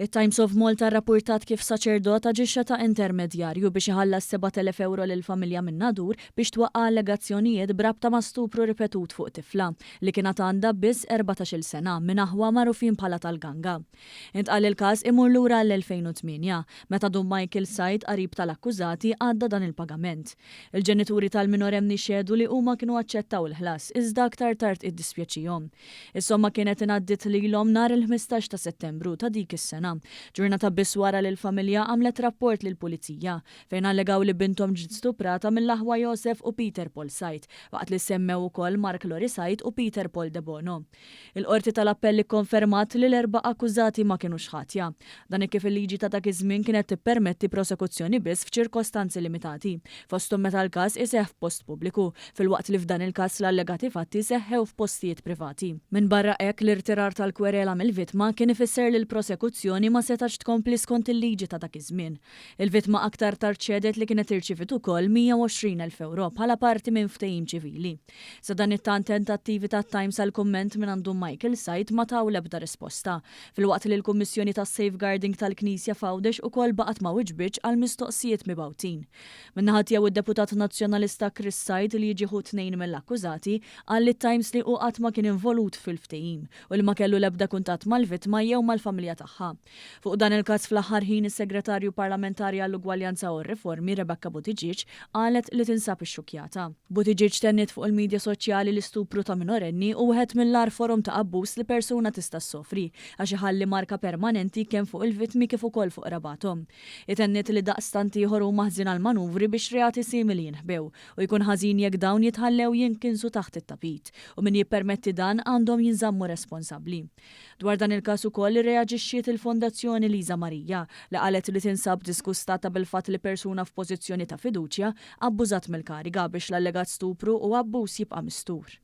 Il-Times of Malta rrapportat kif saċerdot aġixxa ta' intermedjarju biex iħallas 7,000 euro lill-familja minn Nadur biex twaqqa' allegazzjonijiet brabta ma' stupru ripetut fuq tifla li kienet għandha biss 14-il sena minn aħwa magħrufin bħala tal-Ganga. Intqal il-każ imur lura l-2008 meta dum Michael Said qarib tal-akkużati għadda dan il-pagament. Il-ġenituri tal-minorenni xedu li huma kienu aċċettaw il-ħlas iżda aktar tard iddispjaċihom. Is-somma kienet ingħaddit lilhom nhar il-15 ta' Settembru ta' dik is-sena. Ġurnata biss wara li l-familja għamlet rapport lill-Pulizija fejn allegaw li bintom ġiet stuprata mill-aħwa Joseph u Peter Paul Said waqt li semmew ukoll Mark Lori Said u Peter Paul De Bono. Il-qorti tal-appell ikkonfermat li l-erba' akkużati ma kinux ħatja. Dan kif il-liġi ta' dak iż-żmien kienet tippermetti prosekuzzjoni biss f'ċirkostanzi limitati, fosthom meta l-każ iseħħ f'post pubbliku, filwaqt li f'dan il-każ l-allegati fatti seħħew f'postijiet privati. Minn barra hekk l-irtirar tal-kwerela mill-vittma kien ifisser li l-prosekuzzjoni ma setax tkompli skont il-liġi ta' dak iż-żmien. Il-vittma aktar tard ċedet li kienet irċivit ukoll 120,000 euro bħala parti minn ftehim ċivili. Sa dan it-tant tentattivi tat-Times għal kumment minn għandu Michael Said ma taw l-ebda risposta, filwaqt li l-Kummissjoni tas-Safeguarding tal-Knisja Fawdex ukoll baqgħet ma wiġbitx għal mistoqsijiet mibgħutin. Min-naħa tiegħu id-deputat nazzjonalista Chris Said li jieħu tnejn mill-akkużati qal lit-Times li hu qatt ma kien involut fil-ftehim u li ma kellu l-ebda kuntatt mal-vittma jew mal-familja tagħha. Fuq dan il-każ fl-aħħar ħin is-Segretarju Parlamentari għall-Ugwaljanza u r-Riformi Rebecca Buttigieg qalet li tinsab ix-xukjata. Buttigieg tenniet fuq il-medja soċjali l-istupru ta' minorenni u wieħed mill-ar forum ta' abbuż li persuna tista' ssofri għax iħalli marka permanenti kemm fuq il-vittmi kif ukoll fuq rabathom. Itenniet li daqstant ieħor huma ħżin għal manuvri biex reati simili jinħbew u jkun ħażin jekk dawn jitħallew jinkinsu taħt it-tapit u min jippermetti dan għandhom jinżammu responsabbli. Dwar dan il-każ ukoll irreaġixxiet il-Fondazzjoni Liza Marija li qalet li tinsab diskustata bil-fatt li persuna f'pożizzjoni ta' fiduċja abbużat mill-kariga biex l-allegat stupru u abbuż jibqa' mistur.